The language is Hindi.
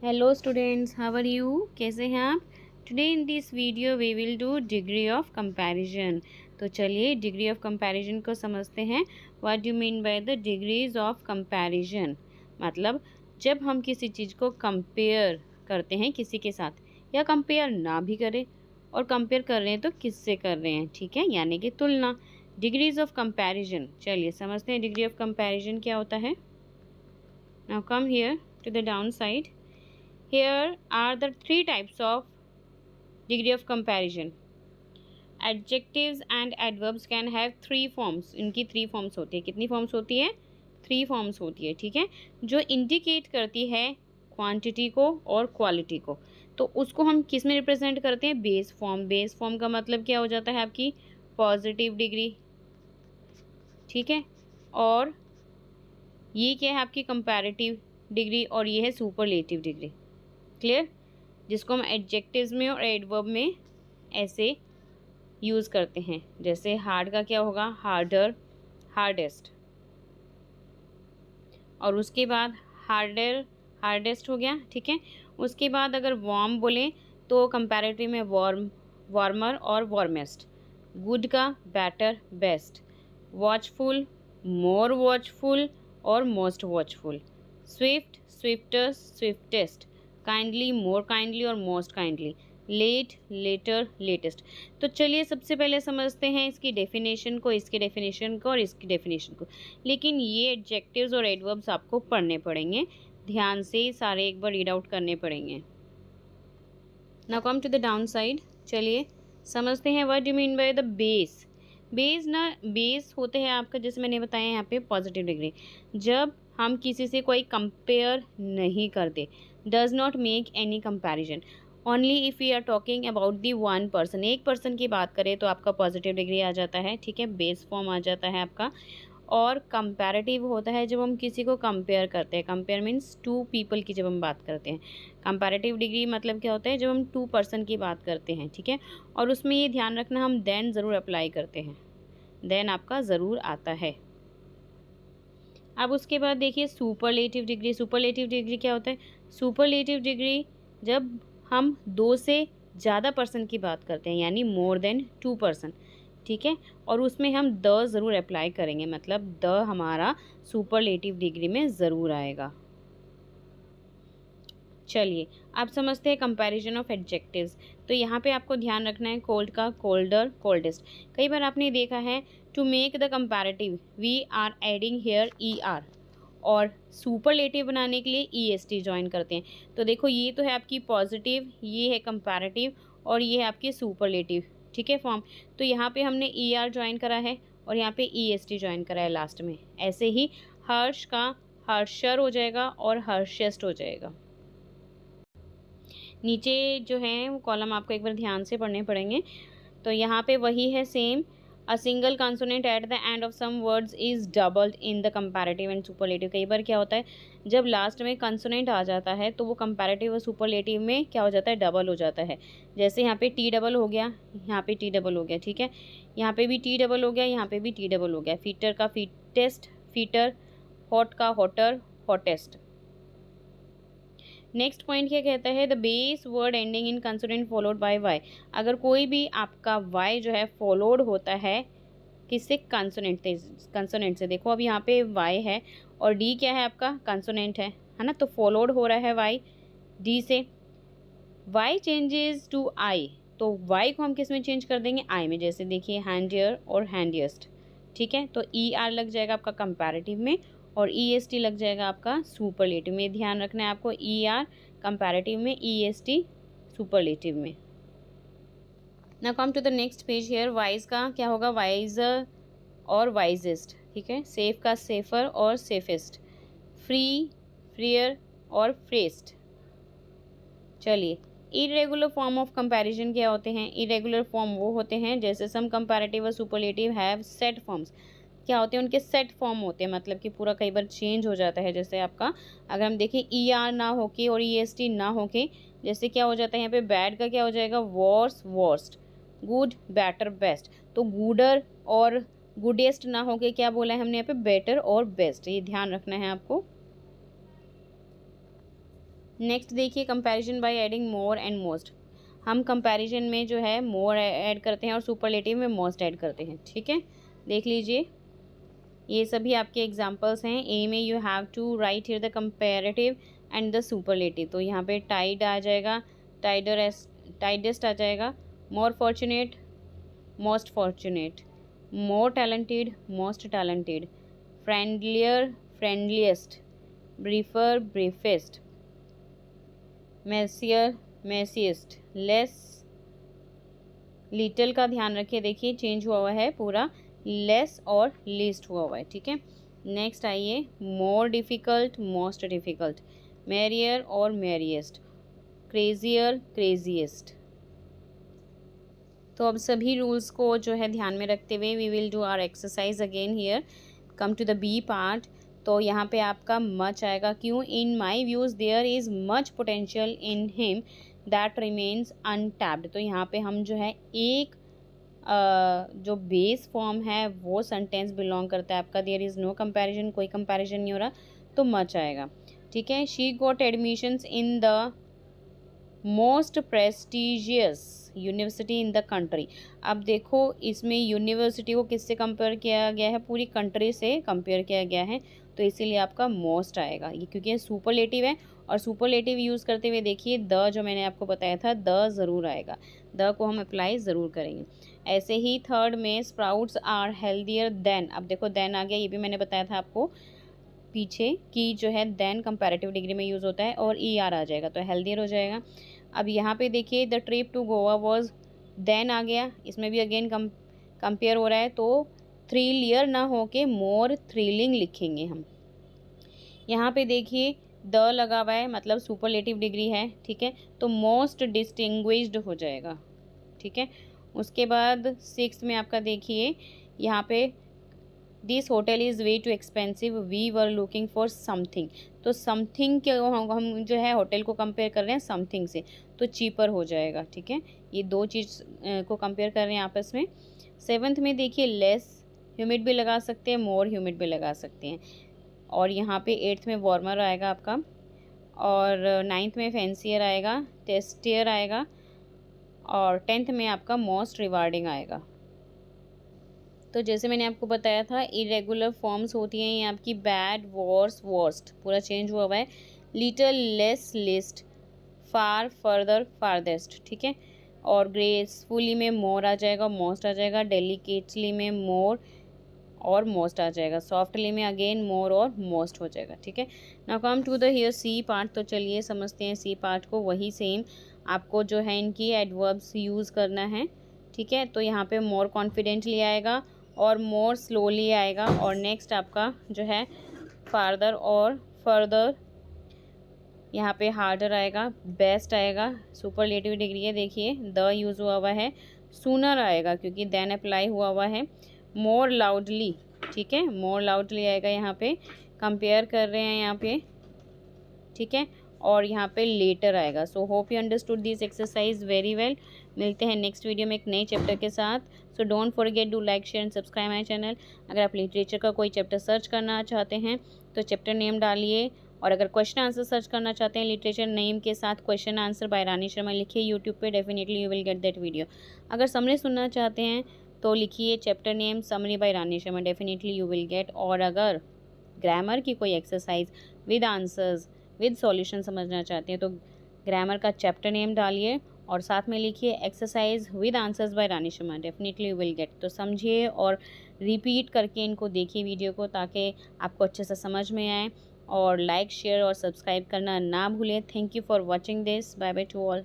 Hello students, how are you? कैसे हैं आप? Today in this video we will do degree of comparison. तो चलिए डिग्री ऑफ कंपैरिजन को समझते हैं। What do mean by the degrees of comparison? मतलब जब हम किसी चीज़ को कंपेयर करते हैं किसी के साथ, या कंपेयर ना भी करें, और कंपेयर कर रहे हैं तो किससे कर रहे हैं, ठीक है, यानी कि तुलना। डिग्रीज ऑफ कंपैरिजन, चलिए समझते हैं डिग्री ऑफ कंपैरिजन क्या होता है। Now come here to the down side. Here are the three types of degree of comparison. Adjectives and adverbs can have three forms. इनकी three forms होती है। कितनी forms होती है? Three forms होती है, ठीक है, जो indicate करती है क्वांटिटी को और क्वालिटी को। तो उसको हम किस में रिप्रेजेंट करते हैं? Base form. बेस फॉर्म का मतलब क्या हो जाता है? आपकी पॉजिटिव डिग्री, ठीक है, और ये क्या है? आपकी कंपैरेटिव डिग्री, और ये है सुपरलेटिव डिग्री। क्लियर? जिसको हम एडजेक्टिव्स में और एडवर्ब में ऐसे यूज़ करते हैं। जैसे हार्ड का क्या होगा? हार्डर, हार्डेस्ट, और उसके बाद हार्डर, हार्डेस्ट हो गया, ठीक है। उसके बाद अगर वार्म बोलें तो कंपैरेटिव में वार्म, वार्मर और वार्मेस्ट। गुड का better, best. Watchful, more watchful और most watchful. Swift, swifter, swiftest. Kindly, more kindly और most kindly. Late, later, latest. तो चलिए सबसे पहले समझते हैं इसकी डेफिनेशन को, इसके डेफिनेशन को और इसकी डेफिनेशन को। लेकिन ये एडजेक्टिव्स और एडवर्ब्स आपको पढ़ने पड़ेंगे, ध्यान से सारे एक बार रीड आउट करने पड़ेंगे। Now come to the down side. चलिए समझते हैं what do mean by the base. Base ना, बेस होते हैं आपका, जैसे मैंने बताया यहाँ पे पॉजिटिव डिग्री। जब हम किसी से कोई कंपेयर नहीं करते, does not make any comparison, only if we are talking about the one person, एक पर्सन की बात करें तो आपका पॉजिटिव डिग्री आ जाता है, ठीक है, बेस फॉर्म आ जाता है आपका। और कंपैरेटिव होता है जब हम किसी को कंपेयर करते हैं। कंपेयर मीन्स टू पीपल की जब हम बात करते हैं। कंपैरेटिव डिग्री मतलब क्या होता है? जब हम टू पर्सन की बात करते हैं, ठीक है, और उसमें ये ध्यान रखना हम देन ज़रूर अप्लाई करते हैं, देन आपका ज़रूर आता है। अब उसके बाद देखिए सुपरलेटिव डिग्री। सुपरलेटिव डिग्री क्या होता है? सुपरलेटिव डिग्री जब हम दो से ज़्यादा पर्सन की बात करते हैं, यानी मोर देन टू पर्सन, ठीक है, और उसमें हम द ज़रूर अप्लाई करेंगे, मतलब द हमारा सुपरलेटिव डिग्री में ज़रूर आएगा। चलिए अब समझते हैं कंपैरिजन ऑफ एडजेक्टिव्स। तो यहाँ पे आपको ध्यान रखना है कोल्ड का कोल्डर, कोल्डेस्ट। कई बार आपने देखा है to make the comparative we are adding here E R, और सुपरलेटिव बनाने के लिए ई एस टी ज्वाइन करते हैं। तो देखो ये तो है आपकी पॉजिटिव, ये है कंपैरेटिव, और ये है आपकी सुपरलेटिव, ठीक है, फॉर्म। तो यहाँ पे हमने ई आर ज्वाइन करा है और यहाँ पे ई एस टी ज्वाइन करा है लास्ट में। ऐसे ही हर्ष का हर्षर हो जाएगा और हर्षेस्ट हो जाएगा। नीचे जो है वो कॉलम आपको एक बार ध्यान से पढ़ने पड़ेंगे। तो यहाँ पे वही है same. A single consonant at the end of some words is doubled in the comparative and superlative. कई बार क्या होता है, जब लास्ट में कंसोनेंट आ जाता है तो वो कंपैरेटिव और सुपरलेटिव में क्या हो जाता है? डबल हो जाता है। जैसे यहाँ पे टी डबल हो गया, यहाँ पे टी डबल हो गया, ठीक है, यहाँ पे भी टी डबल हो गया, यहाँ पे भी टी डबल हो गया। फीटर का फीटेस्ट, फीटर। हॉट का हॉटर, हॉटेस्ट। नेक्स्ट पॉइंट क्या कहता है? The base word ending in consonant followed by Y. अगर कोई भी आपका वाई जो है फॉलोड होता है किससे? कंसोनेंट से। कंसोनेंट से। देखो अब यहाँ पे वाई है और डी क्या है? आपका कंसोनेंट है ना, तो फॉलोड हो रहा है वाई डी से। वाई चेंजेस टू आई, तो वाई को हम किस में चेंज कर देंगे? आई में। जैसे देखिए हैंडियर और हैंडिएस्ट, ठीक है, तो ई आर लग जाएगा आपका कंपैरेटिव में और ई एस टी लग जाएगा आपका सुपरलेटिव में। ध्यान रखना है आपको, ई आर कंपैरेटिव में, ई एस टी सुपरलेटिव में। Now come to the next page. Here wise का क्या होगा? वाइजर और वाइजेस्ट, ठीक है, सेफ का सेफर और सेफेस्ट। फ्री, फ्रीयर और फ्रेस्ट। चलिए इरेगुलर फॉर्म ऑफ कंपैरिजन क्या होते हैं? इरेगुलर फॉर्म वो होते हैं जैसे सम कंपैरेटिव और सुपरलेटिव हैव सेट फॉर्म्स। क्या होते हैं? उनके सेट फॉर्म होते हैं, मतलब कि पूरा कई बार चेंज हो जाता है। जैसे आपका अगर हम देखें ई आर ना होके और ई एस टी ना होके, जैसे क्या हो जाता है यहाँ पे? बैड का क्या हो जाएगा? Worse, worst. Good, better, best. तो गुडर और गुडेस्ट ना होके क्या बोला है हमने यहाँ पे? बेटर और बेस्ट। ये ध्यान रखना है आपको। नेक्स्ट देखिए comparison by adding more and most. हम कंपैरिजन में जो है मोर ऐड करते हैं और सुपरलेटिव में मोस्ट ऐड करते हैं, ठीक है। देख लीजिए, ये सभी आपके एग्जांपल्स हैं। ए में you have to write here the comparative and the superlative. तो यहाँ पे टाइड आ जाएगा, टाइडेस्ट आ जाएगा, more fortunate, most fortunate, more talented, most talented, friendlier, friendliest, briefer, briefest, messier, messiest, less, little का ध्यान रखिए, देखिए चेंज हुआ हुआ है पूरा, लेस और लीस्ट हुआ हुआ है, ठीक है। नेक्स्ट आइए, more difficult, most difficult, merrier और मैरिएस्ट, क्रेजियर, क्रेजिएस्ट। तो अब सभी रूल्स को जो है ध्यान में रखते हुए we will do our exercise again here. Come to the B part. तो यहाँ पे आपका मच आएगा, क्यों? In my views there is much potential in him that remains untapped. तो यहाँ पे हम जो है एक जो बेस फॉर्म है वो सेंटेंस बिलोंग करता है आपका, देयर इज़ नो कंपैरिजन, कोई कंपैरिजन नहीं हो रहा, तो मच आएगा, ठीक है। She got admissions in the most prestigious university in the country. अब देखो इसमें यूनिवर्सिटी को किससे कंपेयर किया गया है? पूरी कंट्री से कंपेयर किया गया है, तो इसीलिए आपका मोस्ट आएगा ये, क्योंकि ये सुपरलेटिव है। और सुपरलेटिव यूज़ करते हुए देखिए द जो मैंने आपको बताया था, द ज़रूर आएगा, द को हम अप्लाई ज़रूर करेंगे। ऐसे ही थर्ड में स्प्राउट्स आर हेल्दियर देन। अब देखो देन आ गया, ये भी मैंने बताया था आपको पीछे कि जो है देन कंपैरेटिव डिग्री में यूज़ होता है, और ई आर आ जाएगा तो हेल्दियर हो जाएगा। अब यहाँ पे देखिए the trip to Goa was, then आ गया, इसमें भी अगेन कंपेयर हो रहा है, तो थ्रिलियर ना हो के मोर थ्रिलिंग लिखेंगे हम। यहाँ पे देखिए द लगा हुआ है, मतलब सुपरलेटिव डिग्री है, ठीक है, तो मोस्ट डिस्टिंग्विश्ड हो जाएगा, ठीक है। उसके बाद सिक्स में आपका देखिए यहाँ पे this hotel is way too expensive, we were looking for something. तो समथिंग के हम जो है होटल को कंपेयर कर रहे हैं समथिंग से, तो चीपर हो जाएगा, ठीक है। ये दो चीज़ को कंपेयर कर रहे हैं आपस में। सेवन्थ में देखिए लेस ह्यूमिड भी लगा सकते हैं, मोर ह्यूमिड भी लगा सकते हैं। और यहाँ पे एट्थ में वार्मर आएगा आपका, और नाइन्थ में फैंसियर आएगा, टेस्टियर आएगा, और टेंथ में आपका मोस्ट रिवार्डिंग आएगा। तो जैसे मैंने आपको बताया था इरेगुलर फॉर्म्स होती हैं ये आपकी बैड, वर्स, वर्स्ट, पूरा चेंज हुआ हुआ है। लिटल, लेस, लिस्ट, फार, फर्दर, फारदेस्ट, ठीक है। और ग्रेसफुली में मोर आ जाएगा, मोस्ट आ जाएगा। डेलिकेटली में मोर और मोस्ट आ जाएगा। सॉफ्टली में अगेन मोर और मोस्ट हो जाएगा, ठीक है। Now come to the here C part. तो चलिए समझते हैं सी पार्ट को। वही सेम आपको जो है इनकी एडवर्ब्स यूज़ करना है, ठीक है। तो यहाँ पे मोर कॉन्फिडेंटली आएगा और मोर स्लोली आएगा, और नेक्स्ट आपका जो है फार्दर और फर्दर, यहाँ पे हार्डर आएगा, बेस्ट आएगा, सुपरलेटिव डिग्री है, देखिए द यूज़ हुआ हुआ है। सूनर आएगा क्योंकि देन अप्लाई हुआ हुआ है। मोर लाउडली, ठीक है, मोर लाउडली आएगा, यहाँ पे कंपेयर कर रहे हैं यहाँ पे, ठीक है। और यहाँ पे लेटर आएगा। So hope you understood this exercise very well. मिलते हैं नेक्स्ट वीडियो में एक नए चैप्टर के साथ। So don't forget to like, share and subscribe my channel. अगर आप लिटरेचर का कोई चैप्टर सर्च करना चाहते हैं तो चैप्टर नेम डालिए, और अगर क्वेश्चन आंसर सर्च करना चाहते हैं लिटरेचर नेम के साथ question answer by Rani Sharma लिखिए यूट्यूब पे, definitely you will get that video. अगर समरी सुनना चाहते हैं तो लिखिए chapter name summary by Rani Sharma, definitely you will get. और अगर ग्रामर की कोई exercise with answers with solution समझना चाहते हैं तो ग्रामर का चैप्टर नेम डालिए और साथ में लिखिए exercise with answers by Rani Sharma, definitely you will get. तो समझिए और रिपीट करके इनको देखिए वीडियो को, ताकि आपको अच्छे से समझ में आए। और लाइक, शेयर और सब्सक्राइब करना ना भूलें। Thank you for watching this. Bye bye to all.